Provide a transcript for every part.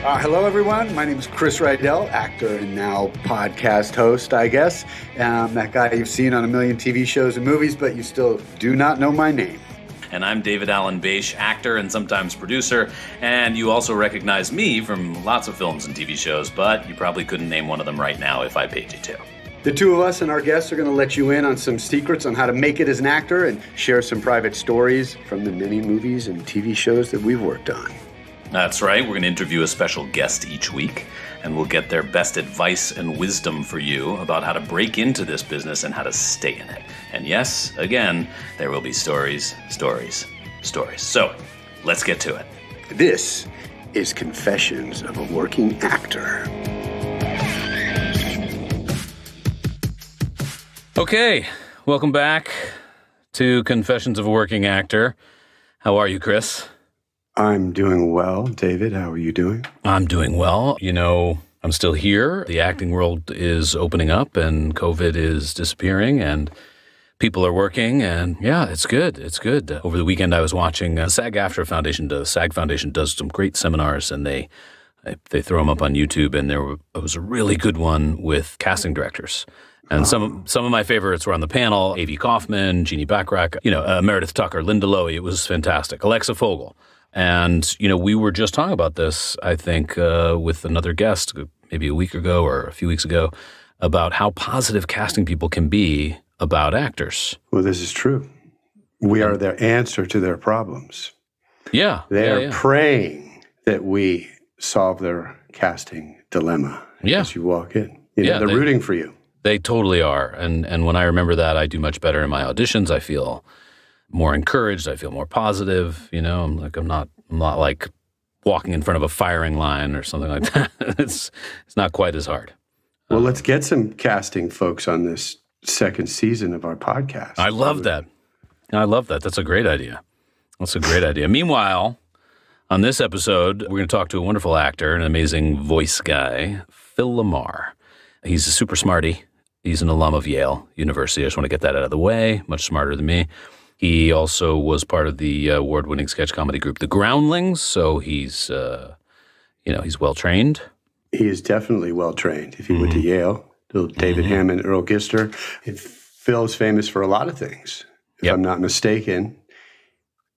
Hello, everyone. My name is Chris Rydell, actor and now podcast host, I guess. That guy you've seen on a million TV shows and movies, but you still do not know my name. And I'm David Allen Bache, actor and sometimes producer. And you also recognize me from lots of films and TV shows, but you probably couldn't name one of them right now if I paid you to. The two of us and our guests are going to let you in on some secrets on how to make it as an actor and share some private stories from the many movies and TV shows that we've worked on. That's right. We're going to interview a special guest each week, and we'll get their best advice and wisdom for you about how to break into this business and how to stay in it. And yes, again, there will be stories. So, let's get to it. This is Confessions of a Working Actor. Okay, welcome back to Confessions of a Working Actor. How are you, Chris? I'm doing well. David, how are you doing? I'm doing well. You know, I'm still here. The acting world is opening up and COVID is disappearing and people are working and yeah, it's good. It's good. Over the weekend, I was watching SAG-AFTRA Foundation. The SAG Foundation does some great seminars and they throw them up on YouTube, and there was a really good one with casting directors. And some of my favorites were on the panel: A.V. Kaufman, Jeannie Bachrach, Meredith Tucker, Linda Lowy. It was fantastic. Alexa Fogel. And, we were just talking about this, I think, with another guest maybe a week ago or a few weeks ago about how positive casting people can be about actors. Well, this is true. We are their answer to their problems. Yeah. They are praying that we solve their casting dilemma as you walk in. They're rooting for you. They totally are. And when I remember that, I do much better in my auditions. I feel more encouraged. I feel more positive. I'm not like walking in front of a firing line or something like that. It's not quite as hard. Well, let's get some casting folks on this second season of our podcast. I love that. That's a great idea. Meanwhile, on this episode, we're going to talk to a wonderful actor, an amazing voice guy, Phil Lamarr. He's a super smarty. He's an alum of Yale University. I just want to get that out of the way. Much smarter than me. He also was part of the award-winning sketch comedy group, The Groundlings. So he's, he's well-trained. He is definitely well-trained. If he went to Yale, little David Hammond, Earl Gister. Phil's famous for a lot of things. If I'm not mistaken,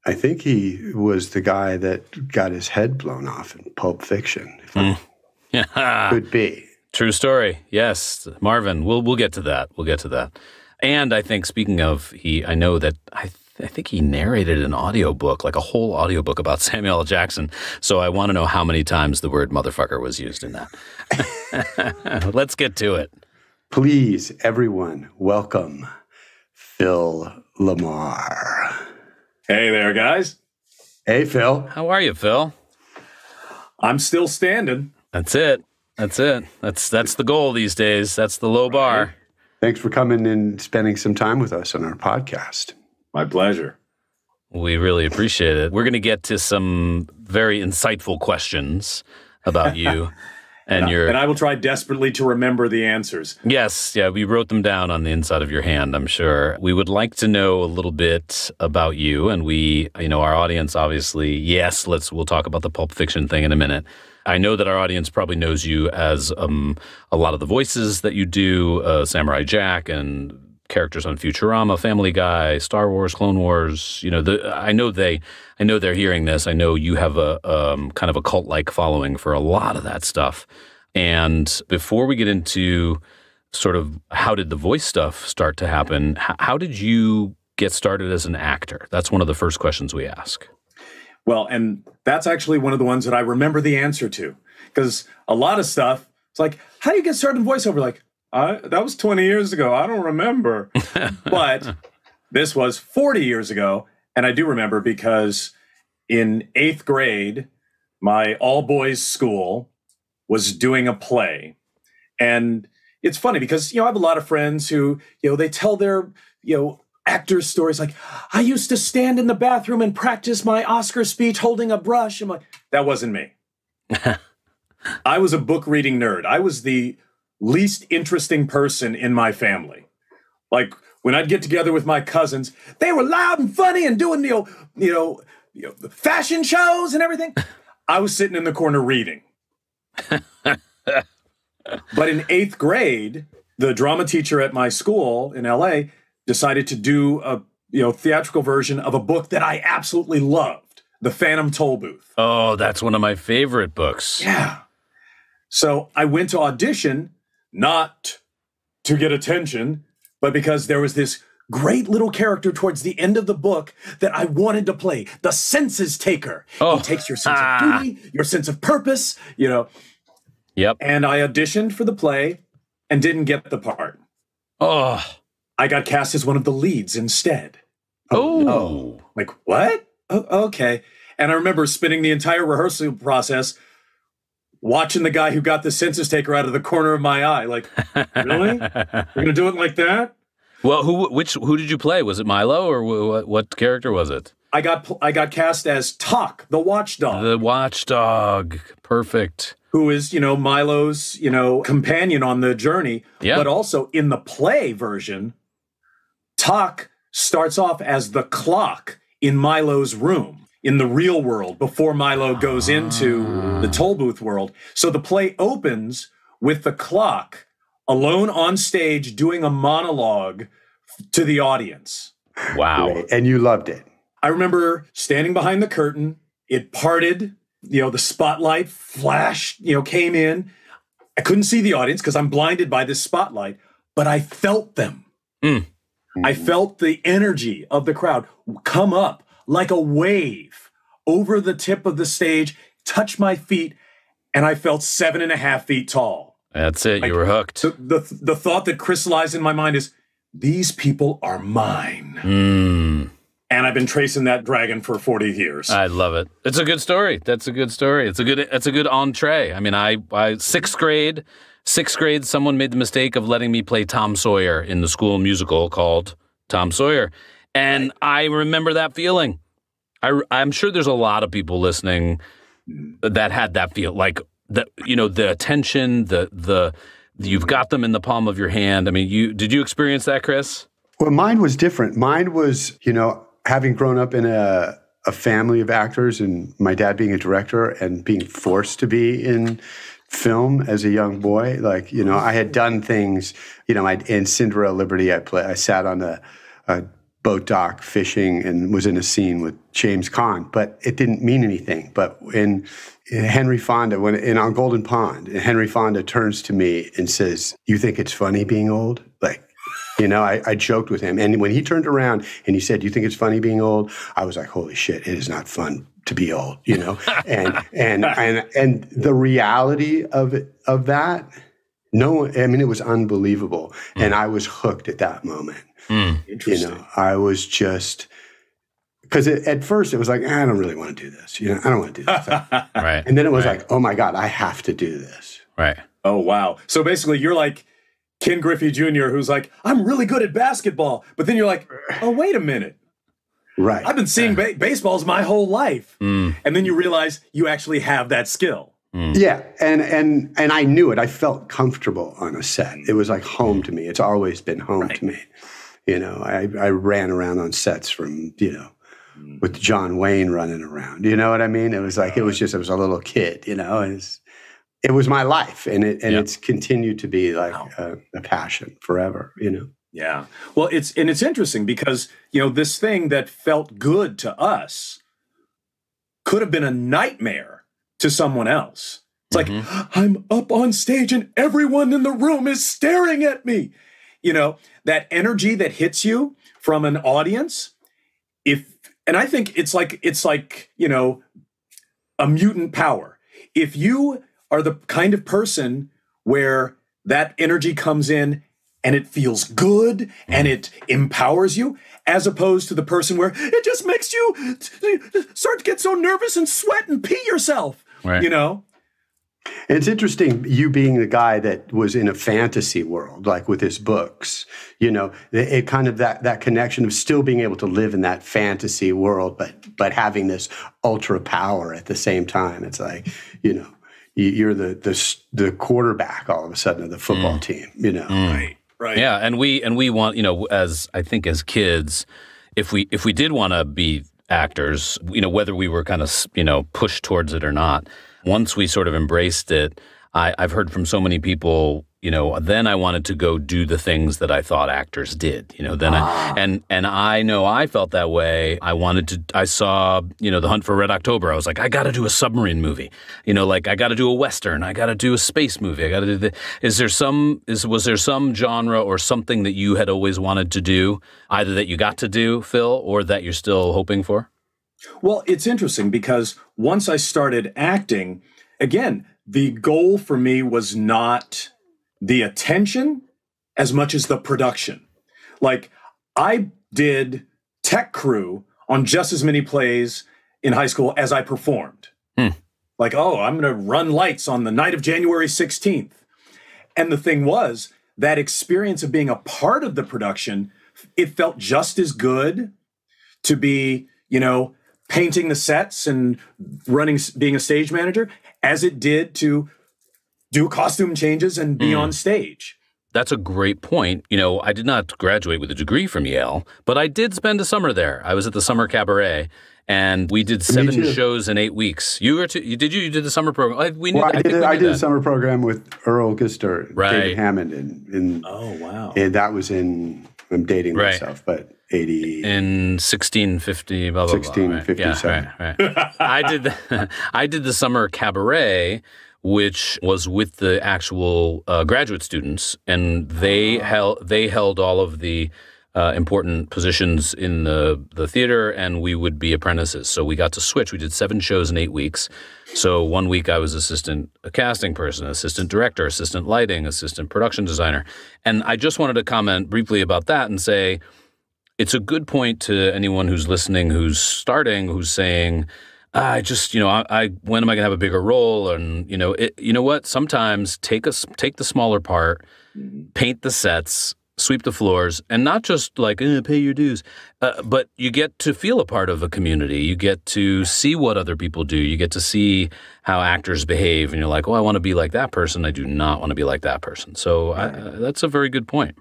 I think he was the guy that got his head blown off in Pulp Fiction. Could be. True story. Yes. Marvin. We'll get to that. And I think, speaking of, I think he narrated an audiobook, like a whole audiobook about Samuel L. Jackson. So I want to know how many times the word motherfucker was used in that. Let's get to it. Please, everyone, welcome Phil Lamarr. Hey there, guys. Hey, Phil. How are you, Phil? I'm still standing. That's it. That's the goal these days. That's the low bar. Thanks for coming and spending some time with us on our podcast. My pleasure. We really appreciate it. We're going to get to some very insightful questions about you and And I will try desperately to remember the answers. Yes, we wrote them down on the inside of your hand, I'm sure. We would like to know a little bit about you, and our audience, obviously, we'll talk about the Pulp Fiction thing in a minute. I know that our audience probably knows you as a lot of the voices that you do, Samurai Jack and characters on Futurama, Family Guy, Star Wars, Clone Wars. I know they're hearing this. I know you have a kind of a cult-like following for a lot of that stuff. And before we get into sort of how did the voice stuff start to happen, how did you get started as an actor? That's one of the first questions we ask. Well, and that's actually one of the ones that I remember the answer to, because a lot of stuff, it's like, how do you get started in voiceover? Like, that was 20 years ago. I don't remember. But this was 40 years ago. And I do remember because in 8th grade, my all-boys school was doing a play. And it's funny because, I have a lot of friends who, they tell their, actors' stories like, I used to stand in the bathroom and practice my Oscar speech holding a brush. I'm like, that wasn't me. I was a book reading nerd. I was the least interesting person in my family. Like when I'd get together with my cousins, they were loud and funny and doing, fashion shows and everything. I was sitting in the corner reading. But in 8th grade, the drama teacher at my school in LA decided to do a theatrical version of a book that I absolutely loved, The Phantom Toll Booth. Oh, that's one of my favorite books. Yeah. So I went to audition, not to get attention, but because there was this great little character towards the end of the book that I wanted to play, the census taker. Oh. He takes your sense of duty, your sense of purpose, Yep. And I auditioned for the play and didn't get the part. Oh. I got cast as one of the leads instead. Oh. No. Like, what? Oh, okay. And I remember spending the entire rehearsal process watching the guy who got the census taker out of the corner of my eye. Like, really? You're going to do it like that? Well, who did you play? Was it Milo, or what character was it? I got cast as Talk, the watchdog. The watchdog. Perfect. Who is, Milo's, companion on the journey. Yeah. But also in the play version, Talk starts off as the clock in Milo's room in the real world before Milo goes into the toll booth world. So the play opens with the clock alone on stage doing a monologue to the audience. Wow. Great. And you loved it. I remember standing behind the curtain. It parted, the spotlight flashed, came in. I couldn't see the audience because I'm blinded by this spotlight, but I felt them. Mm. I felt the energy of the crowd come up like a wave over the tip of the stage, touch my feet, and I felt 7.5 feet tall. That's it. You were hooked. The thought that crystallized in my mind is, these people are mine. Mm. And I've been tracing that dragon for 40 years. I love it. It's a good story. That's a good story. It's a good entree. I mean, I sixth grade, someone made the mistake of letting me play Tom Sawyer in the school musical called Tom Sawyer. And I remember that feeling. I'm sure there's a lot of people listening that had that feel, like the attention, the you've got them in the palm of your hand. I mean, did you experience that, Chris? Well, mine was different. Mine was, having grown up in a family of actors and my dad being a director and being forced to be in film as a young boy. Like, I had done things, in Cinderella Liberty, I sat on a boat dock fishing and was in a scene with James Caan, but it didn't mean anything. But in Henry Fonda, on Golden Pond, Henry Fonda turns to me and says, "You think it's funny being old?" Like, I joked with him. And when he turned around and he said, "You think it's funny being old?" I was like, holy shit, it is not fun to be old, and the reality of that, it was unbelievable. Mm. And I was hooked at that moment. Mm. Interesting. I was just, because at first it was like, I don't really want to do this. I don't want to do this. Right. And then it was like, oh my God, I have to do this. Right. Oh, wow. So basically you're like Ken Griffey Jr., who's like, I'm really good at basketball. But then you're like, oh, wait a minute. Right. I've been seeing baseballs my whole life. Mm. And then you realize you actually have that skill. Mm. Yeah. And I knew it. I felt comfortable on a set. It was like home to me. It's always been home to me. I ran around on sets from, with John Wayne running around. You know what I mean? It was like, I was a little kid, it was my life, and it's continued to be like a passion forever, Yeah. Well, it's interesting because, this thing that felt good to us could have been a nightmare to someone else. It's like, I'm up on stage and everyone in the room is staring at me. That energy that hits you from an audience, and I think it's like, a mutant power. If you are the kind of person where that energy comes in and it feels good and it empowers you, as opposed to the person where it just makes you start to get so nervous and sweat and pee yourself, right. It's interesting, you being the guy that was in a fantasy world, like with his books, it kind of that connection of still being able to live in that fantasy world, but having this ultra power at the same time. It's like, you're the quarterback all of a sudden of the football team, Right. Yeah, and we want, as I think as kids, if we did want to be actors, whether we were kind of, pushed towards it or not, once we sort of embraced it, I've heard from so many people, then I wanted to go do the things that I thought actors did, then I know I felt that way. I saw, The Hunt for Red October. I was like, I got to do a submarine movie, I got to do a Western. I got to do a space movie. I got to do was there some genre or something that you had always wanted to do, either that you got to do, Phil, or that you're still hoping for? Well, it's interesting because once I started acting, again, the goal for me was not the attention as much as the production. Like, I did tech crew on just as many plays in high school as I performed. Like, I'm going to run lights on the night of January 16th. And the thing was, that experience of being a part of the production, it felt just as good to be, painting the sets and being a stage manager as it did to do costume changes and be on stage. That's a great point. I did not graduate with a degree from Yale, but I did spend a summer there. I was at the summer cabaret, and we did 7 shows in 8 weeks. You did the summer program. I did a summer program with Earl Gister, David Hammond, and oh wow, and that was in. I'm dating myself, but 80 in 1650, blah blah 1657. Blah. Right. I did the summer cabaret, which was with the actual graduate students, and they held all of the important positions in the theater, and we would be apprentices. So we got to switch. We did 7 shows in 8 weeks. So 1 week I was assistant casting person, assistant director, assistant lighting, assistant production designer. And I just wanted to comment briefly about that and say it's a good point to anyone who's listening, who's starting, who's saying, I just, when am I going to have a bigger role? And, you know what? Sometimes take the smaller part, paint the sets, sweep the floors, and not just like pay your dues, but you get to feel a part of a community. You get to see what other people do. You get to see how actors behave, and you're like, I want to be like that person. I do not want to be like that person. So that's a very good point.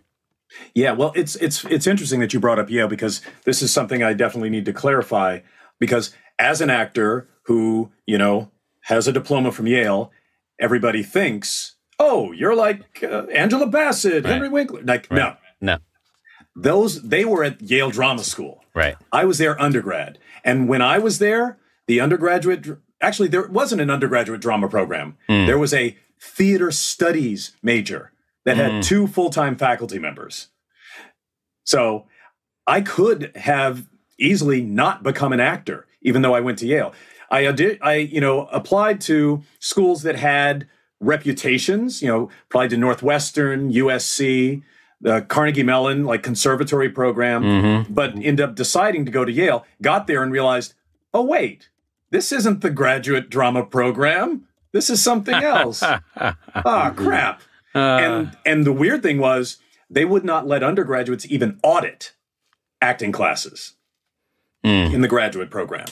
Yeah, well, it's interesting that you brought up Yale, because this is something I definitely need to clarify, because as an actor who, has a diploma from Yale, everybody thinks, oh, you're like Angela Bassett, Henry Winkler. Like, no. They were at Yale Drama School. Right. I was their undergrad. And when I was there, the undergraduate, actually, there wasn't an undergraduate drama program. There was a theater studies major that had 2 full-time faculty members. So I could have easily not become an actor, even though I went to Yale. I applied to schools that had reputations, applied to Northwestern, USC, the Carnegie Mellon, like conservatory program, but ended up deciding to go to Yale, got there and realized, oh, wait, this isn't the graduate drama program. This is something else. Crap. And the weird thing was they would not let undergraduates even audit acting classes in the graduate program.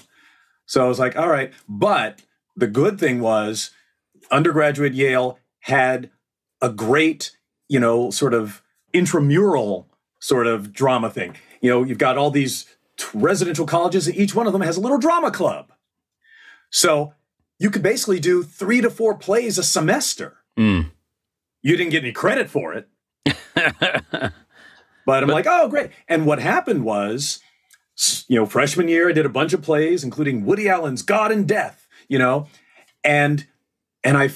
So I was like, all right. But the good thing was undergraduate Yale had a great, sort of intramural sort of drama thing. You've got all these residential colleges, and each one of them has a little drama club. So you could basically do 3 to 4 plays a semester. You didn't get any credit for it. But I'm like, oh, great. And what happened was, freshman year, I did a bunch of plays, including Woody Allen's God and Death, and I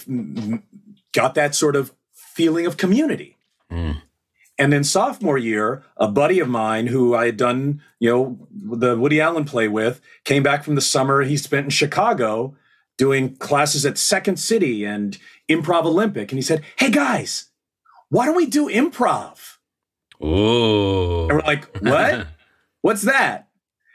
got that sort of feeling of community. And then sophomore year, a buddy of mine who I had done, the Woody Allen play with, came back from the summer he spent in Chicago doing classes at Second City and Improv Olympic. And he said, hey, guys, why don't we do improv? Ooh. And we're like, what? What's that?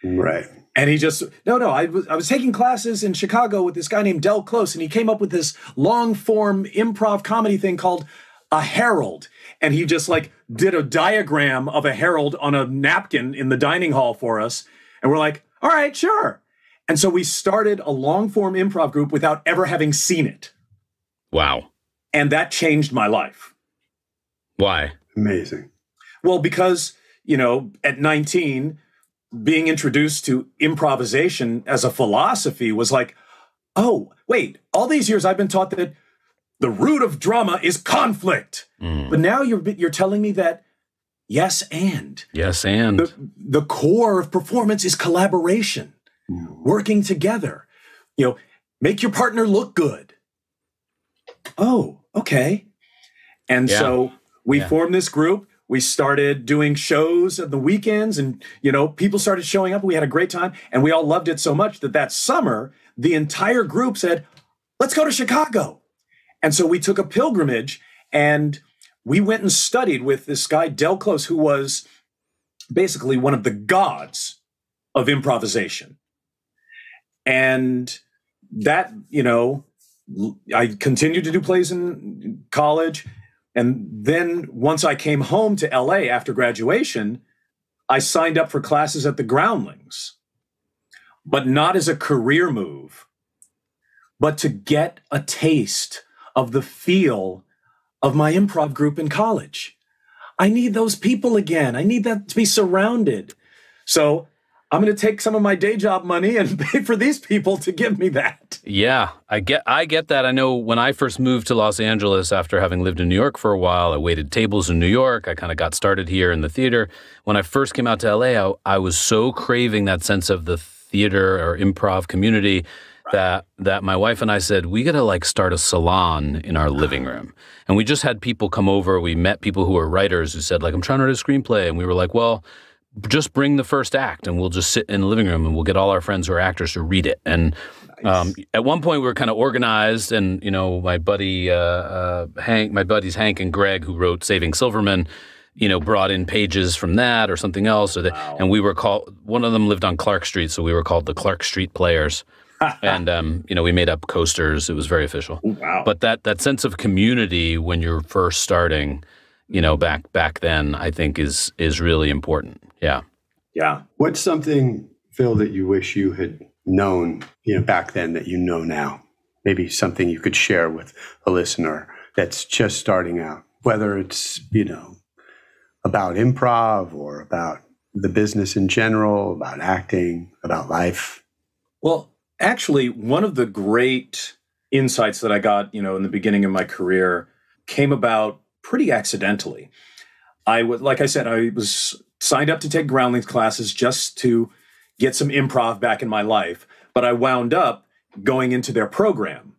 Right. And he just, no, I was taking classes in Chicago with this guy named Del Close, and he came up with this long-form improv comedy thing called a herald. And he just did a diagram of a herald on a napkin in the dining hall for us. And we're like, all right, sure. And so we started a long-form improv group without ever having seen it. Wow. And that changed my life. Why? Amazing. Well, because, at 19, being introduced to improvisation as a philosophy was like, oh, wait, all these years I've been taught that the root of drama is conflict. But now you're telling me that yes, and the core of performance is collaboration, working together. Make your partner look good. Oh, okay. And so we formed this group. We started doing shows at the weekends, and, people started showing up. We had a great time, and we all loved it so much that summer, the entire group said, let's go to Chicago. And so we took a pilgrimage, and we went and studied with this guy, Del Close, who was basically one of the gods of improvisation. And that, I continued to do plays in college. And then once I came home to LA after graduation, I signed up for classes at the Groundlings, but not as a career move, but to get a taste of the feel of my improv group in college. I need those people again. I need that to be surrounded. So I'm going to take some of my day job money and pay for these people to give me that. Yeah, I get that. I know when I first moved to Los Angeles after having lived in New York for a while, I waited tables in New York. I kind of got started here in the theater. When I first came out to LA, I was so craving that sense of the theater or improv community that my wife and I said, we got to start a salon in our living room. And we just had people come over. We met people who were writers who said, I'm trying to write a screenplay. And we were like, well, just bring the first act and we'll just sit in the living room and we'll get all our friends who are actors to read it. And at one point we were kind of organized, and my buddies Hank and Greg, who wrote Saving Silverman, brought in pages from that or something else. And we were called, one of them lived on Clark Street, so we were called the Clark Street Players. And we made up coasters. It was very official. Wow. But that sense of community when you're first starting, back then, I think is really important. Yeah. Yeah. What's something, Phil, that you wish you had known, back then that you know now? Maybe something you could share with a listener that's just starting out, whether it's, about improv or about the business in general, about acting, about life. Well, actually, one of the great insights that I got, in the beginning of my career came about pretty accidentally. Like I said, I was signed up to take Groundlings classes just to get some improv back in my life, but I wound up going into their program.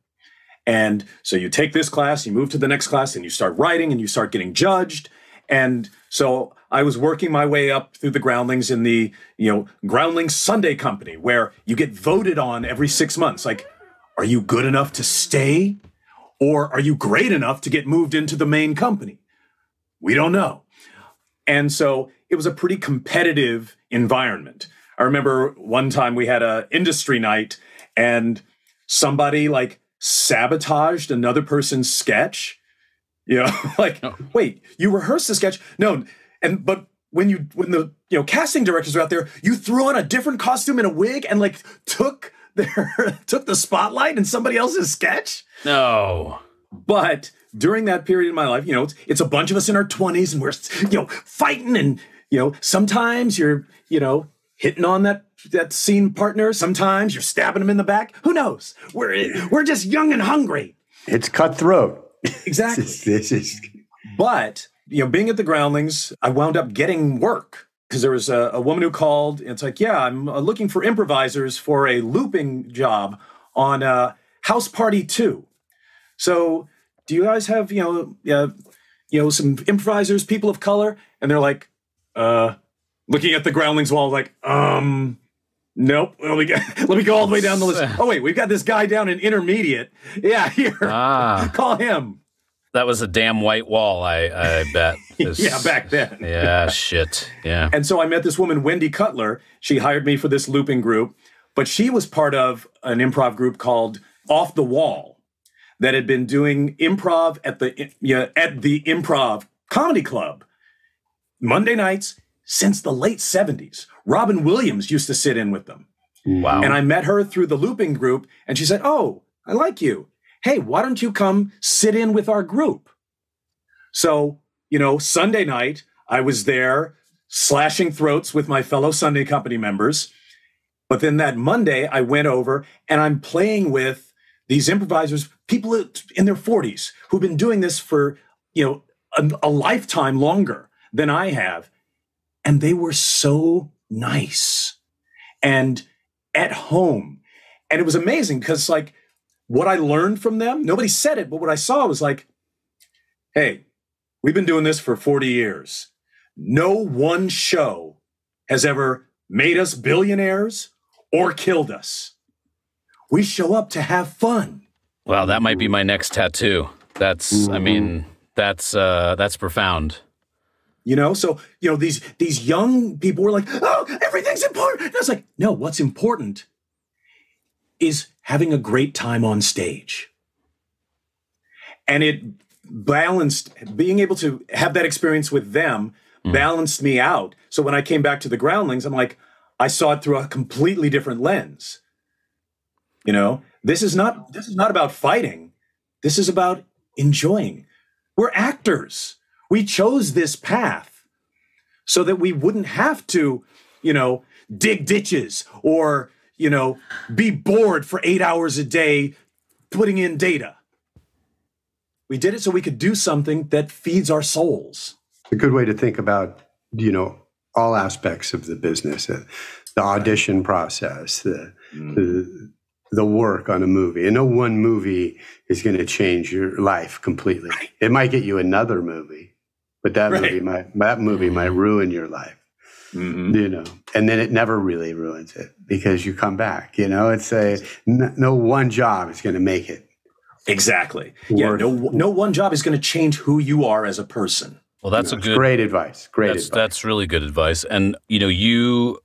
And so you take this class, you move to the next class, and you start writing, and you start getting judged. And so I was working my way up through the Groundlings in the, Groundlings Sunday Company, where you get voted on every 6 months. Like, are you good enough to stay? Or are you great enough to get moved into the main company? We don't know. And so it was a pretty competitive environment. I remember one time we had an industry night and somebody sabotaged another person's sketch. Wait, you rehearsed the sketch? No. But when the casting directors were out there, you threw on a different costume and a wig and took the spotlight in somebody else's sketch? No. But during that period in my life, it's a bunch of us in our 20s and we're, fighting, and, sometimes you're, hitting on that scene partner. Sometimes you're stabbing them in the back. Who knows? We're just young and hungry. It's cutthroat. Exactly. This is. But, being at the Groundlings, I wound up getting work because there was a woman who called. And it's like, yeah, I'm looking for improvisers for a looping job on House Party 2. So do you guys have, some improvisers, people of color? And they're like, looking at the Groundlings wall, nope. Let me go all the way down the list. Oh, wait, we've got this guy down in intermediate. Yeah, here. Call him. That was a damn white wall, I bet. Yeah, back then. Yeah, shit. Yeah. And so I met this woman, Wendy Cutler. She hired me for this looping group, but she was part of an improv group called Off the Wall that had been doing improv at the Improv Comedy Club Monday nights since the late 70s. Robin Williams used to sit in with them. Wow. And I met her through the looping group, and she said, oh, I like you. Hey, why don't you come sit in with our group? So, Sunday night, I was there slashing throats with my fellow Sunday Company members. But then that Monday, I went over and I'm playing with these improvisers, people in their 40s who've been doing this for, a lifetime longer than I have. And they were so nice and at home. And it was amazing because like what I learned from them, nobody said it, but what I saw was like, hey, we've been doing this for 40 years. No one show has ever made us billionaires or killed us. We show up to have fun. Wow, that might be my next tattoo. That's, I mean, that's profound. So, these young people were like, oh, everything's important. And I was like, no, what's important is having a great time on stage. And it balanced, being able to have that experience with them balanced me out. So when I came back to the Groundlings, I'm like, I saw it through a completely different lens. This is not about fighting. This is about enjoying. We're actors. We chose this path so that we wouldn't have to, dig ditches or, be bored for 8 hours a day putting in data. We did it so we could do something that feeds our souls. A good way to think about, all aspects of the business, the audition process, the work on a movie. And no one movie is going to change your life completely. Right. It might get you another movie, but that movie might ruin your life. And then it never really ruins it because you come back. It's no one job is going to make it. Exactly. No one job is going to change who you are as a person. Well, that's great advice. That's really good advice. And you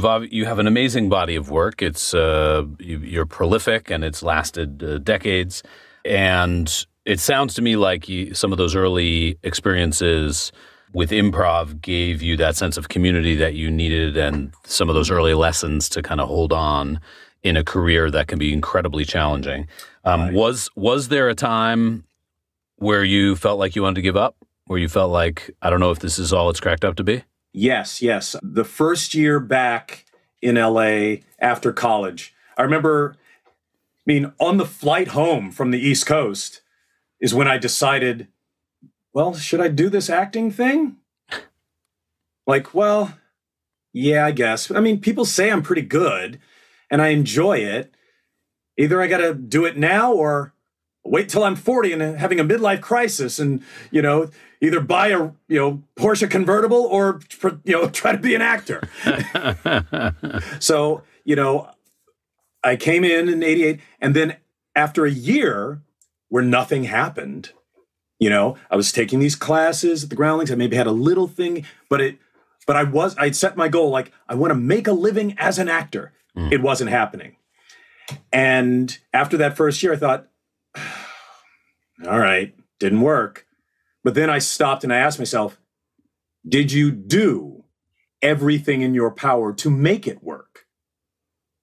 have an amazing body of work. It's you're prolific, and it's lasted decades. And it sounds to me like some of those early experiences with improv gave you that sense of community that you needed, and some of those early lessons to kind of hold on in a career that can be incredibly challenging. Right. Was there a time where you felt like you wanted to give up? Where you felt like, I don't know if this is all it's cracked up to be? Yes. The first year back in LA after college, I remember, on the flight home from the East Coast is when I decided, well, should I do this acting thing? Like, well, yeah, I guess. People say I'm pretty good and I enjoy it. Either I got to do it now or wait till I'm 40 and having a midlife crisis and, either buy a, Porsche convertible or, try to be an actor. So, I came in 88, and then after a year where nothing happened, I was taking these classes at the Groundlings. I maybe had a little thing, but I'd set my goal, like, I want to make a living as an actor. It wasn't happening. And after that first year, I thought, all right, didn't work. But then I stopped and I asked myself, did you do everything in your power to make it work?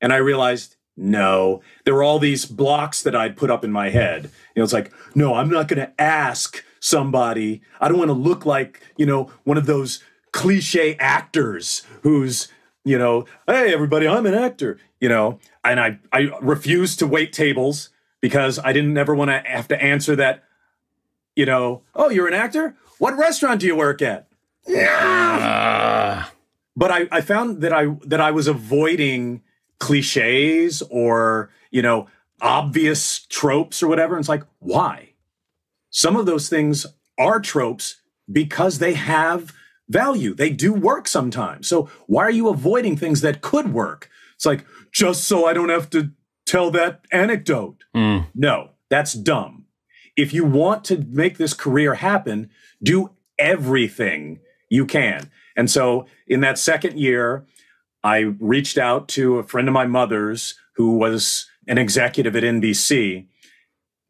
And I realized, no. There were all these blocks that I'd put up in my head. It's like, no, I'm not going to ask somebody. I don't want to look like, one of those cliche actors who's, hey, everybody, I'm an actor, And I refused to wait tables because I didn't ever want to have to answer that, oh, you're an actor? What restaurant do you work at? But I found that I was avoiding cliches or, obvious tropes or whatever. And it's like, why? Some of those things are tropes because they have value. They do work sometimes. So why are you avoiding things that could work? It's like, just so I don't have to tell that anecdote. No, that's dumb. If you want to make this career happen, do everything you can. And so in that second year, I reached out to a friend of my mother's who was an executive at NBC,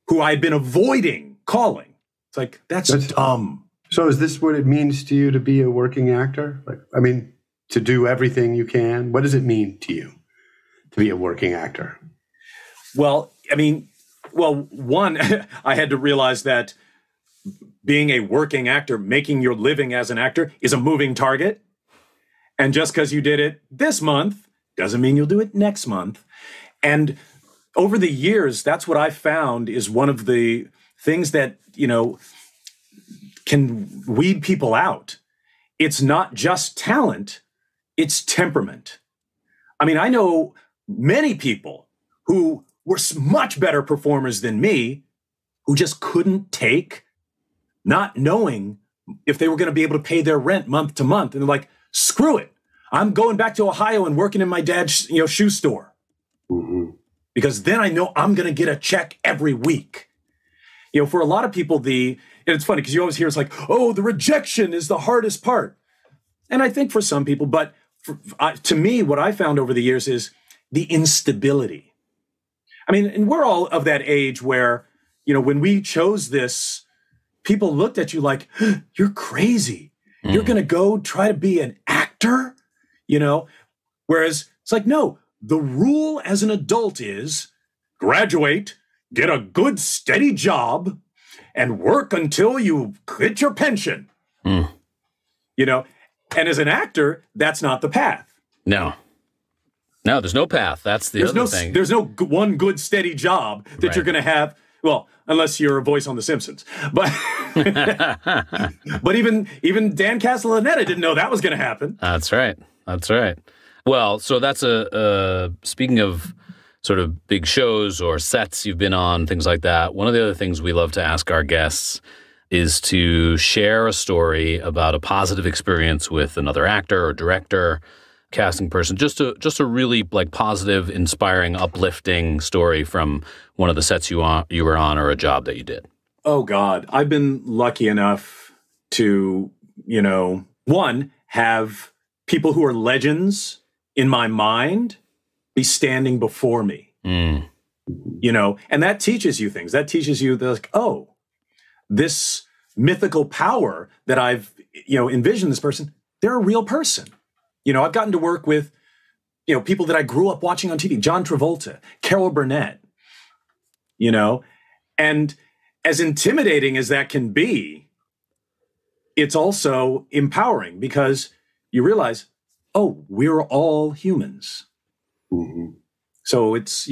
who I'd been avoiding calling. It's like, that's dumb. So is this what it means to you to be a working actor? To do everything you can? What does it mean to you to be a working actor? Well, one, I had to realize that being a working actor, making your living as an actor is a moving target. And just because you did it this month doesn't mean you'll do it next month. And over the years, that's what I found is one of the things that, can weed people out. It's not just talent, it's temperament. I mean, I know many people who were much better performers than me who just couldn't take not knowing if they were going to be able to pay their rent month to month. And they're like, screw it. I'm going back to Ohio and working in my dad's shoe store. Mm-hmm. Because then I know I'm going to get a check every week. For a lot of people, and it's funny because you always hear it's like, oh, the rejection is the hardest part. And I think for some people, but to me, what I found over the years is the instability. I mean, and we're all of that age where, when we chose this, people looked at you like, you're crazy. You're going to go try to be an actor, Whereas it's like, no, the rule as an adult is graduate, get a good steady job, and work until you get your pension. And as an actor, that's not the path. No, there's no path. That's the other thing. There's no one good steady job that you're going to have. Well, unless you're a voice on The Simpsons. But but even Dan Castellaneta didn't know that was going to happen. That's right. Well, so that's speaking of sort of big shows or sets you've been on, things like that. One of the other things we love to ask our guests is to share a story about a positive experience with another actor or director, casting person, just a really like positive, inspiring, uplifting story from one of the sets you were on or a job that you did. Oh God, I've been lucky enough to, one, have people who are legends in my mind be standing before me. And that teaches you things. That teaches you that, like, oh, this mythical power that I've, envisioned this person, they're a real person. I've gotten to work with, people that I grew up watching on TV, John Travolta, Carol Burnett, and as intimidating as that can be, it's also empowering because you realize, oh, we're all humans. Mm-hmm. So it's,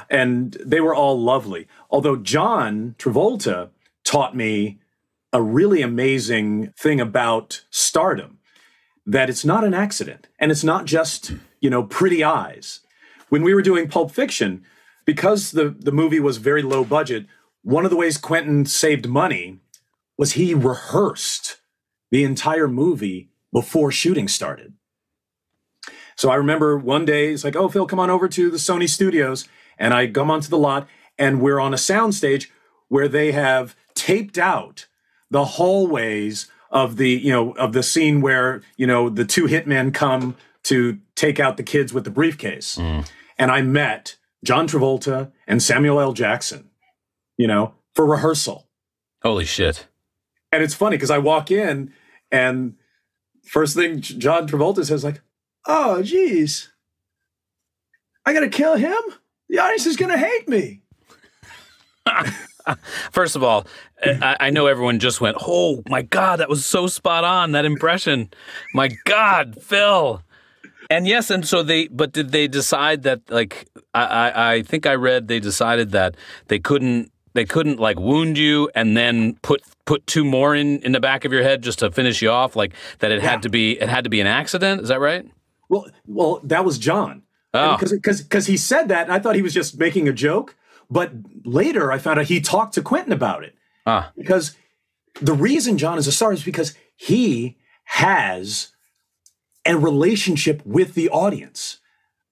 and they were all lovely. Although John Travolta taught me a really amazing thing about stardom, that it's not an accident. And it's not just, pretty eyes. When we were doing Pulp Fiction, because the movie was very low budget, one of the ways Quentin saved money was he rehearsed the entire movie before shooting started. So I remember one day, it's like, oh, Phil, come on over to the Sony studios. And I come onto the lot and we're on a soundstage where they have taped out the hallways of the scene where, the two hitmen come to take out the kids with the briefcase. And I met John Travolta and Samuel L. Jackson, for rehearsal. Holy shit. And it's funny because I walk in and first thing John Travolta says, like, oh, geez, I got to kill him? The audience is going to hate me. First of all, I know everyone just went, oh, my God, that was so spot on, that impression. My God, Phil. And yes, and so but did they decide that, like, I think I read they decided that they couldn't like wound you and then put two more in the back of your head just to finish you off, like that it had to be an accident. Is that right? Well, that was John. Oh. Because he said that, and I thought he was just making a joke. But later, I found out he talked to Quentin about it. Because the reason John is a star is because he has a relationship with the audience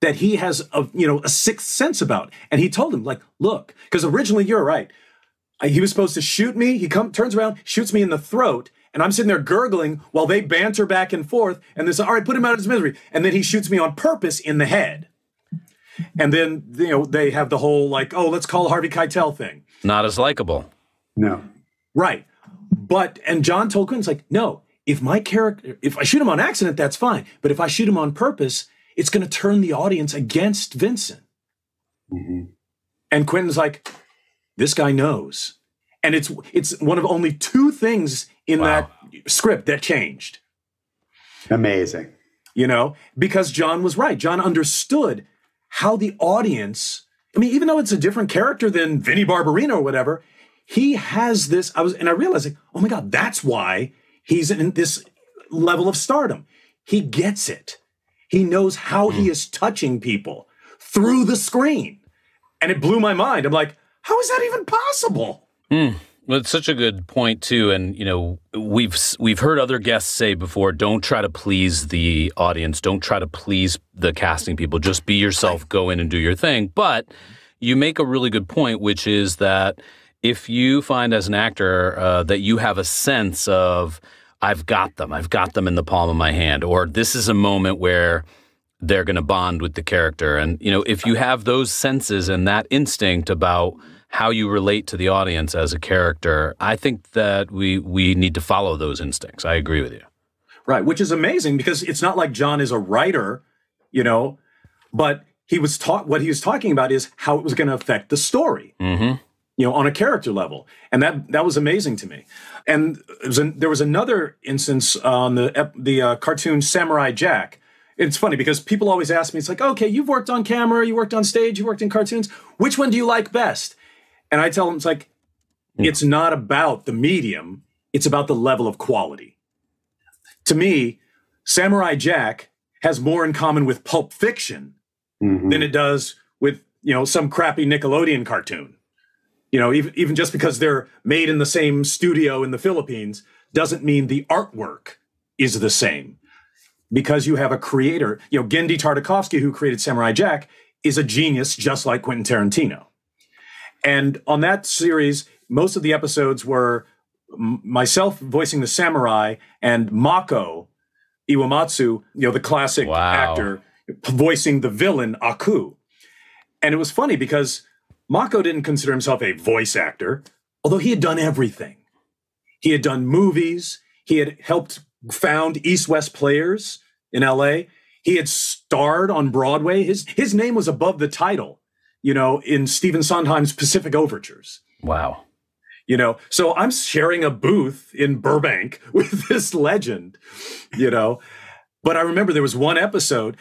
that he has a sixth sense about. And he told him, like, look, because originally, you're right. He was supposed to shoot me. He turns around, shoots me in the throat. And I'm sitting there gurgling while they banter back and forth. And they say, all right, put him out of his misery. And then he shoots me on purpose in the head. And then, they have the whole, like, oh, let's call Harvey Keitel thing. Not as likable. No. Right. And John told Quentin, like, no, if I shoot him on accident, that's fine. But if I shoot him on purpose, it's going to turn the audience against Vincent. Mm-hmm. And Quentin's like, this guy knows. And it's one of only two things in that script that changed. Amazing. Because John was right. John understood how the audience I mean, even though it's a different character than Vinnie Barbarino or whatever, he has this, and I realized, like, oh my God, that's why he's in this level of stardom. He gets it. He knows how he is touching people through the screen. And it blew my mind. I'm like, how is that even possible? Well, it's such a good point too, and you know, we've heard other guests say before, don't try to please the audience, don't try to please the casting people, just be yourself, go in and do your thing. But you make a really good point, which is that if you find as an actor that you have a sense of, I've got them in the palm of my hand, or this is a moment where they're going to bond with the character, and you know, if you have those senses and that instinct about how you relate to the audience as a character, I think that we need to follow those instincts. I agree with you. Right, which is amazing because it's not like John is a writer, you know, but what he was talking about is how it was going to affect the story, you know, on a character level. And that was amazing to me. And there was another instance on the cartoon Samurai Jack. It's funny because people always ask me, it's like, okay, you've worked on camera, you worked on stage, you worked in cartoons. Which one do you like best? And I tell them, it's like, it's not about the medium. It's about the level of quality. To me, Samurai Jack has more in common with Pulp Fiction than it does with, you know, some crappy Nickelodeon cartoon. You know, even just because they're made in the same studio in the Philippines doesn't mean the artwork is the same. Because you have a creator, you know, Genndy Tartakovsky, who created Samurai Jack, is a genius just like Quentin Tarantino. And on that series, most of the episodes were myself voicing the samurai and Mako Iwamatsu, you know, the classic actor, voicing the villain Aku. And it was funny because Mako didn't consider himself a voice actor, although he had done everything. He had done movies. He had helped found East West Players in LA. He had starred on Broadway. His name was above the title, you know, in Stephen Sondheim's Pacific Overtures. Wow. You know, so I'm sharing a booth in Burbank with this legend, you know. But I remember there was one episode,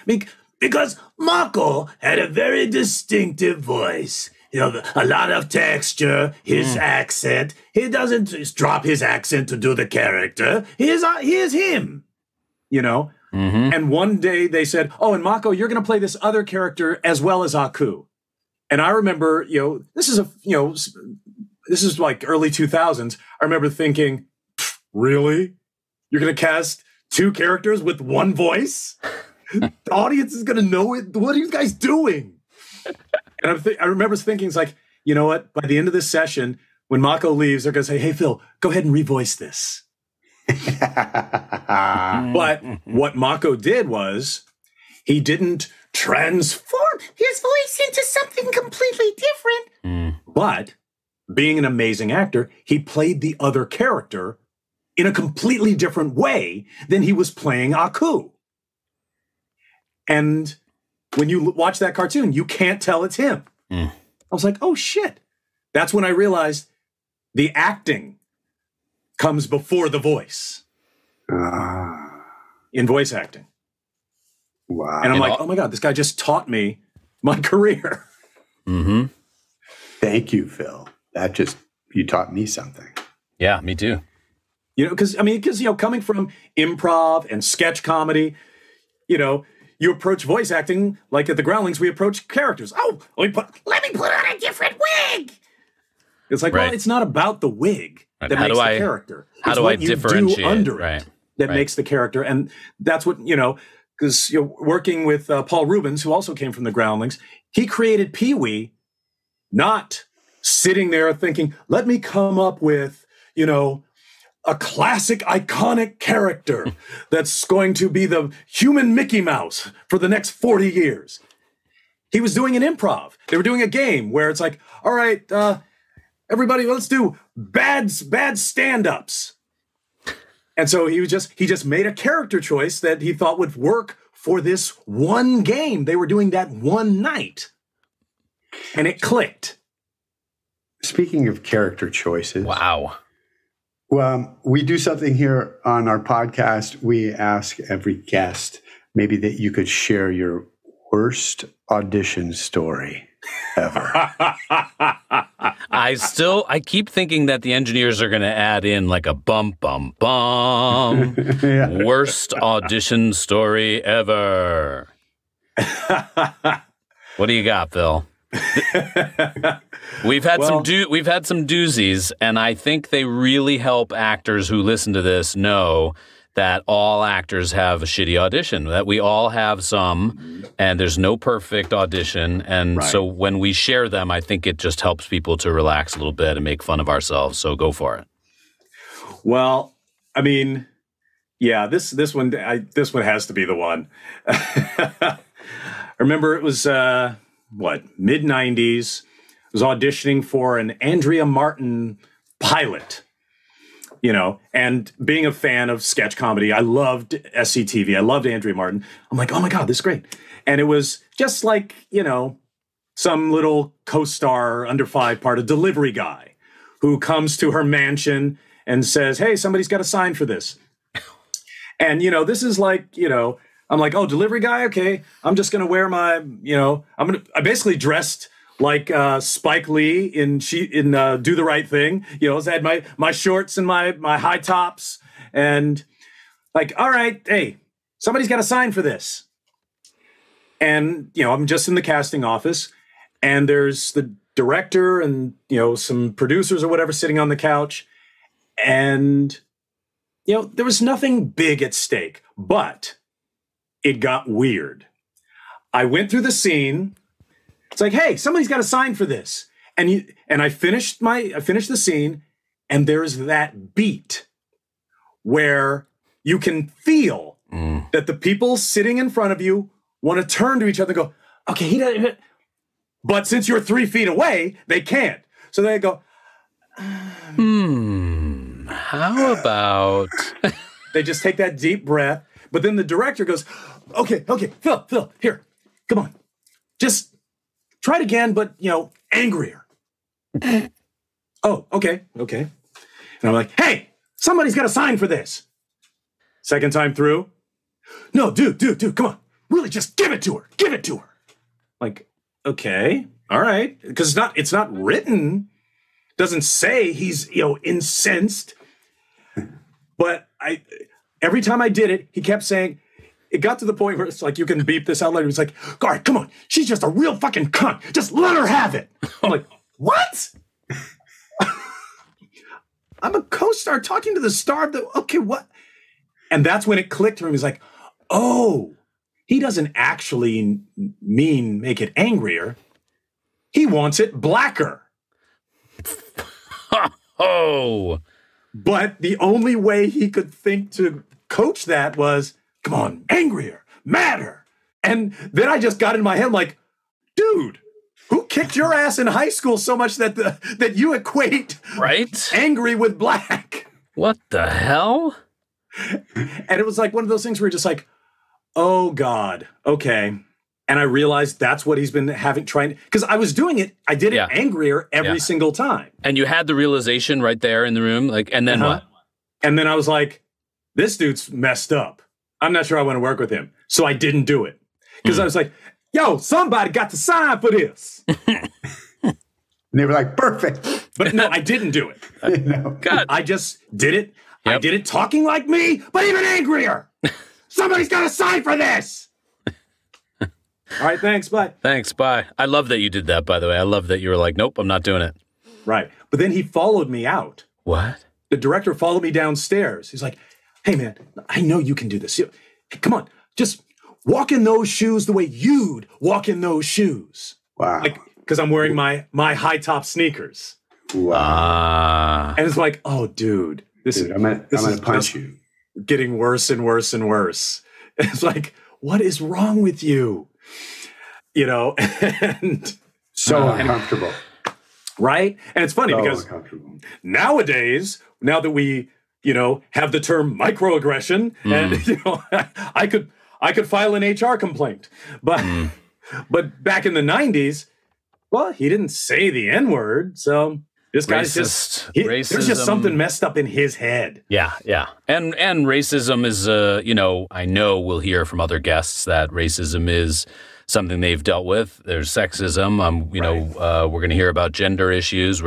because Mako had a very distinctive voice. You know, a lot of texture, his accent. He doesn't just drop his accent to do the character. He is him, you know. And one day they said, oh, and Mako, you're going to play this other character as well as Aku. And I remember, you know, this is like early 2000s. I remember thinking, really? You're going to cast two characters with one voice? The audience is going to know it. What are you guys doing? And I remember thinking, it's like, you know what? By the end of this session, when Mako leaves, they're going to say, hey, Phil, go ahead and revoice this. But what Mako did was he didn't transform his voice into something completely different. But being an amazing actor, he played the other character in a completely different way than he was playing Aku. And when you watch that cartoon, you can't tell it's him. I was like, oh, shit. That's when I realized the acting comes before the voice in voice acting. Wow. And I'm like, oh, my God, this guy just taught me my career. Thank you, Phil. You taught me something. Yeah, me too. You know, because, you know, coming from improv and sketch comedy, you know, you approach voice acting like at the Groundlings, we approach characters. Oh, let me put on a different wig. It's like, well, it's not about the wig that makes the character. How do I differentiate? Do under it that makes the character. And that's what, you know, because you're working with Paul Reubens, who also came from the Groundlings. He created Pee-Wee, not sitting there thinking, let me come up with, you know, a classic, iconic character that's going to be the human Mickey Mouse for the next 40 years. He was doing an improv. They were doing a game where it's like, all right, everybody, let's do bad stand-ups. And so he just made a character choice that he thought would work for this one game. They were doing that one night. And it clicked. Speaking of character choices. Wow. Well, we do something here on our podcast. We ask every guest maybe that you could share your Worst audition story ever. I keep thinking that the engineers are going to add in like a bum, bum, bum. Yeah. Worst audition story ever. What do you got, Phil? We've had some doozies, and I think they really help actors who listen to this know that all actors have a shitty audition, that we all have some, and there's no perfect audition. And so when we share them, I think it just helps people to relax a little bit and make fun of ourselves. So go for it. Well, I mean, yeah, this one has to be the one. I remember it was, mid-90s. I was auditioning for an Andrea Martin pilot. And being a fan of sketch comedy, I loved SCTV. I loved Andrea Martin. I'm like, oh my God, this is great. And it was just like, some little co-star under 5 part, a delivery guy who comes to her mansion and says, hey, somebody's got to sign for this. And, this is like, I'm like, oh, delivery guy. Okay. I'm just going to wear my, I basically dressed like Spike Lee in Do the Right Thing. I had my shorts and my high tops, and like, all right, hey, somebody's got to sign for this. And, I'm just in the casting office, and there's the director and, some producers or whatever sitting on the couch. And, there was nothing big at stake, but it got weird. I went through the scene. It's like, hey, somebody's got to sign for this. And I finished the scene, and there's that beat where you can feel that the people sitting in front of you want to turn to each other and go, okay, he doesn't. But since you're 3 feet away, they can't. So they go, how about... They just take that deep breath. But then the director goes, okay, Phil, here, come on. Just try it again, but, angrier. Oh, okay. And I'm like, hey, somebody's got to sign for this. Second time through. No, dude, come on. Really, just give it to her. Like, okay, all right. Because it's not written. Doesn't say he's, incensed. But every time I did it, he kept saying, it got to the point where it's like, you can beep this out later. He's like, all right, come on. She's just a real fucking cunt. Just let her have it. I'm like, what? I'm a co-star talking to the star of the, okay, what? And that's when it clicked to him. He's like, oh, he doesn't actually mean make it angrier. He wants it blacker. Oh. But the only way he could think to coach that was, come on, angrier, madder. And then I just got in my head like, dude, who kicked your ass in high school so much that you equate angry with black? What the hell? And it was like one of those things where you're just like, oh God, okay. And I realized that's what he's been trying, because I was doing it. I did it angrier every single time. And you had the realization right there in the room, like, and then what? And then I was like, this dude's messed up. I'm not sure I want to work with him. So I didn't do it. Because I was like, yo, somebody got to sign for this. And they were like, perfect. But no, I didn't do it. God. I just did it. Yep. I did it talking like me, but even angrier. Somebody's got to sign for this. All right, thanks, bye. Thanks, bye. I love that you did that, by the way. I love that you were like, nope, I'm not doing it. Right. But then he followed me out. What? The director followed me downstairs. He's like, hey, man, I know you can do this. Hey, come on, just walk in those shoes the way you'd walk in those shoes. Wow. Like, because I'm wearing my high top sneakers. Wow. And it's like, oh, dude, I'm gonna punch you. Getting worse and worse and worse. It's like, what is wrong with you? And so uncomfortable. Right? And it's funny because nowadays, now that we, have the term microaggression, and I could file an HR complaint. But back in the 90s, well, he didn't say the N-word, so this guy's there's just something messed up in his head. Yeah. And racism is I know we'll hear from other guests that racism is something they've dealt with. There's sexism. We're going to hear about gender issues.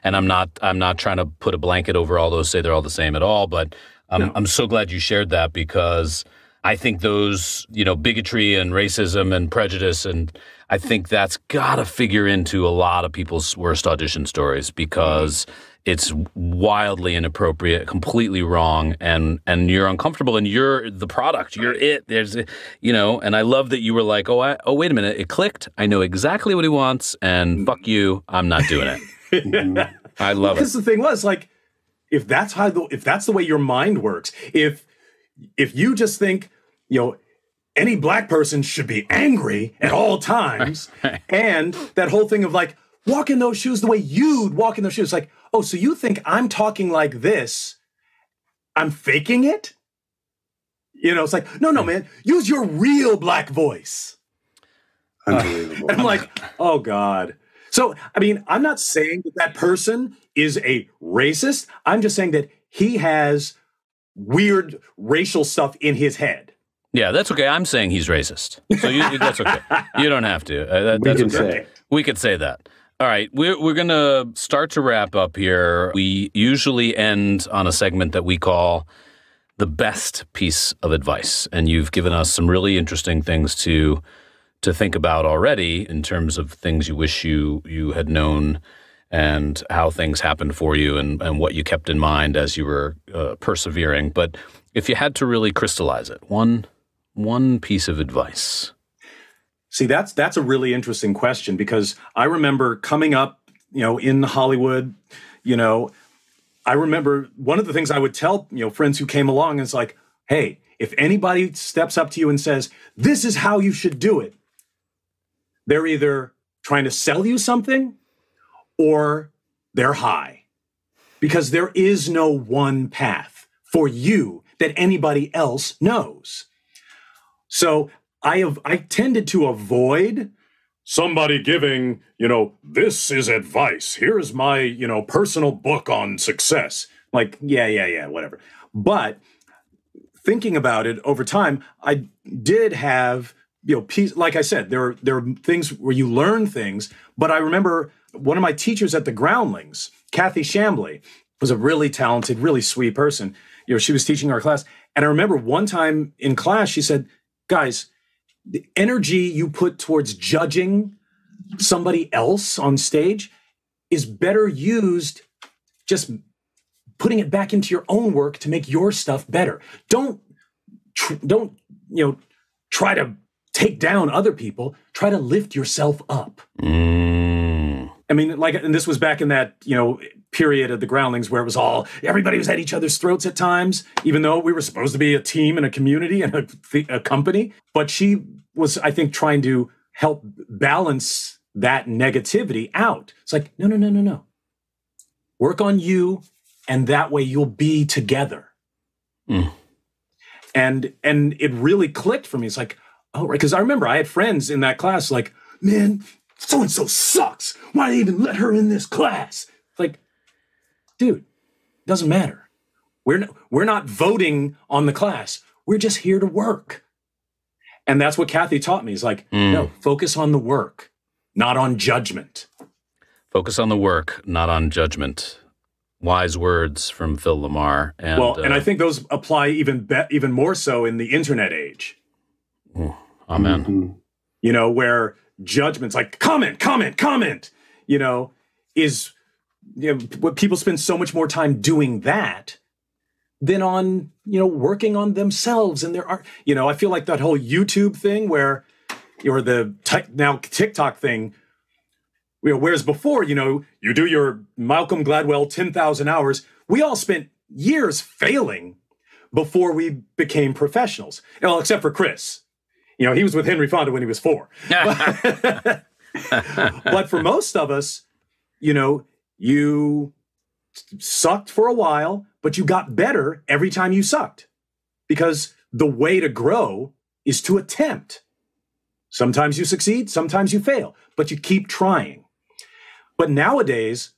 I'm not trying to put a blanket over all those, say they're all the same at all. But I'm so glad you shared that, because I think those, bigotry and racism and prejudice, and I think that's got to figure into a lot of people's worst audition stories, because it's wildly inappropriate, completely wrong, and you're uncomfortable, and you're the product. You're it. And I love that you were like, oh, wait a minute, it clicked. I know exactly what he wants, and fuck you, I'm not doing it. I love it. Because the thing was, like, if that's the way your mind works, if you just think, any black person should be angry at all times, and that whole thing of like, walk in those shoes the way you'd walk in those shoes, like, oh, so you think I'm talking like this, I'm faking it? It's like, no, man, use your real black voice. Unbelievable. And I'm like, oh, God. So, I mean, I'm not saying that person is a racist. I'm just saying that he has weird racial stuff in his head. Yeah, that's okay. I'm saying he's racist. So that's okay. You don't have to. That's okay. We could say that. All right, we're going to start to wrap up here. We usually end on a segment that we call the best piece of advice. And you've given us some really interesting things to think about already, in terms of things you wish you had known, and how things happened for you, and what you kept in mind as you were persevering. But if you had to really crystallize it, one piece of advice. See, that's a really interesting question, because I remember coming up, in Hollywood, I remember one of the things I would tell, friends who came along is like, hey, if anybody steps up to you and says, this is how you should do it, they're either trying to sell you something or they're high, because there is no one path for you that anybody else knows. So I tended to avoid somebody giving, this is advice. Here's my, personal book on success. Like, yeah, whatever. But thinking about it over time, I did have, like I said, there are things where you learn things. But I remember one of my teachers at the Groundlings, Kathy Shambly, was a really talented, really sweet person. She was teaching our class. And I remember one time in class, she said, guys, the energy you put towards judging somebody else on stage is better used just putting it back into your own work to make your stuff better. Don't try to take down other people. Try to lift yourself up. I mean, and this was back in that, period of the Groundlings where it was everybody was at each other's throats at times, even though we were supposed to be a team and a community and a company. But she was, I think, trying to help balance that negativity out. It's like, no. Work on you, and that way you'll be together. And it really clicked for me. It's like, oh, right. Because I remember I had friends in that class like, man, so-and-so sucks. Why did they even let her in this class? Like, dude, doesn't matter. We're not voting on the class. We're just here to work. And that's what Kathy taught me. Is like, no, focus on the work, not on judgment. Focus on the work, not on judgment. Wise words from Phil Lamarr. And I think those apply even more so in the internet age. Amen. Where judgment's like, comment, is, what people spend so much more time doing that than on, working on themselves and their art. I feel like that whole YouTube thing or the now TikTok thing, whereas before, you do your Malcolm Gladwell 10,000 hours. We all spent years failing before we became professionals. Well, except for Chris. He was with Henry Fonda when he was 4. But for most of us, you sucked for a while, but you got better every time you sucked. Because the way to grow is to attempt. Sometimes you succeed, sometimes you fail, but you keep trying. But nowadays,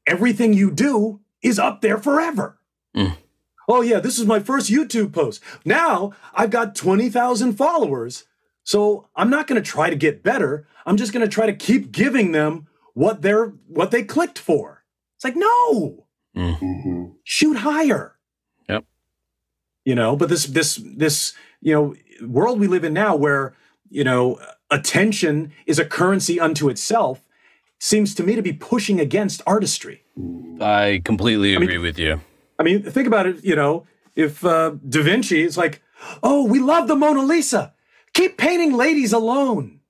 everything you do is up there forever. Oh yeah, this is my first YouTube post. Now I've got 20,000 followers. So I'm not going to try to get better. I'm just going to try to keep giving them what they clicked for. It's like, no, shoot higher. Yep. But this world we live in now where, attention is a currency unto itself seems to me to be pushing against artistry. I completely agree with you. I mean, think about it, if Da Vinci is like, oh, we love the Mona Lisa. Keep painting ladies alone.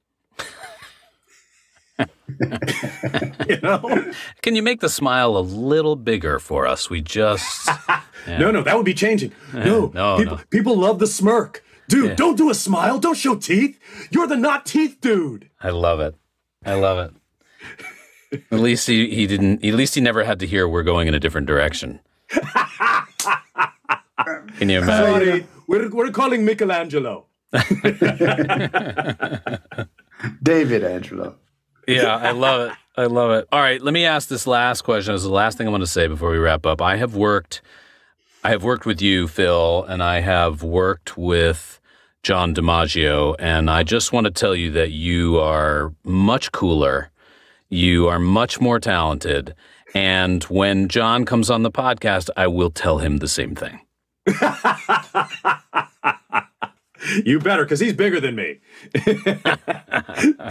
Can you make the smile a little bigger for us? We just... Yeah. No, that would be changing. People love the smirk. Dude, don't do a smile. Don't show teeth. You're the not teeth dude. I love it. At least he didn't. At least he never had to hear we're going in a different direction. Can you imagine? Sorry, we're calling Michelangelo. David Angelo. Yeah, I love it. All right, let me ask this last question. This is the last thing I want to say before we wrap up. I have worked with you, Phil, and I have worked with John DiMaggio, and I just want to tell you that you are much cooler. You are much more talented. And when John comes on the podcast, I will tell him the same thing. You better, because he's bigger than me.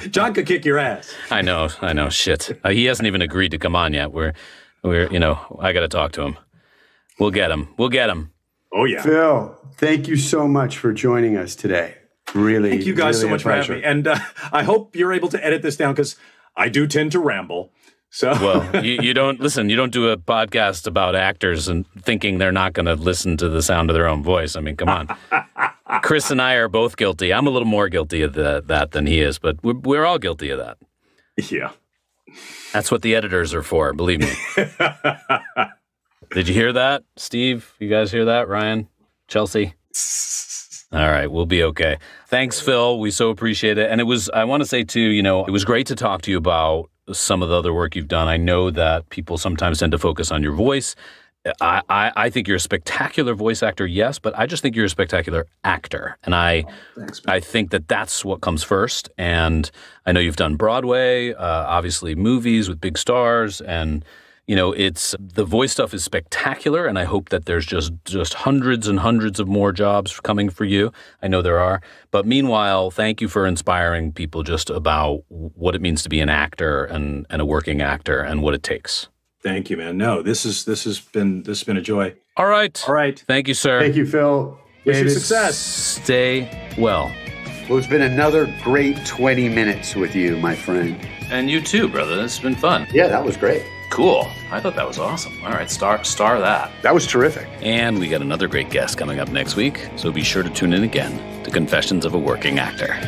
John could kick your ass. I know. Shit. He hasn't even agreed to come on yet. We're I got to talk to him. We'll get him. Oh, yeah. Phil, thank you so much for joining us today. Really, thank you guys really so much for having me. And I hope you're able to edit this down because I do tend to ramble. So well, you don't listen. You don't do a podcast about actors and thinking they're not going to listen to the sound of their own voice. I mean, come on. Chris and I are both guilty. I'm a little more guilty of that than he is, but we're all guilty of that. Yeah. That's what the editors are for, believe me. Did you hear that, Steve? You guys hear that, Ryan? Chelsea? All right, we'll be okay. Thanks, Phil. We so appreciate it. And I want to say too, it was great to talk to you about some of the other work you've done. I know that people sometimes tend to focus on your voice. I think you're a spectacular voice actor, yes, but I just think you're a spectacular actor. And I think that's what comes first. And I know you've done Broadway, obviously movies with big stars, and the voice stuff is spectacular, and I hope that there's just hundreds and hundreds of more jobs coming for you. I know there are. But meanwhile, thank you for inspiring people just about what it means to be an actor and a working actor and what it takes. Thank you, man. No, this has been a joy. All right. Thank you, sir. Thank you, Phil. Wish you success. Stay well. Well, it's been another great 20 minutes with you, my friend. And you too, brother. It's been fun. Yeah, that was great. Cool. I thought that was awesome. All right, star that. That was terrific. And we got another great guest coming up next week, so be sure to tune in again to Confessions of a Working Actor.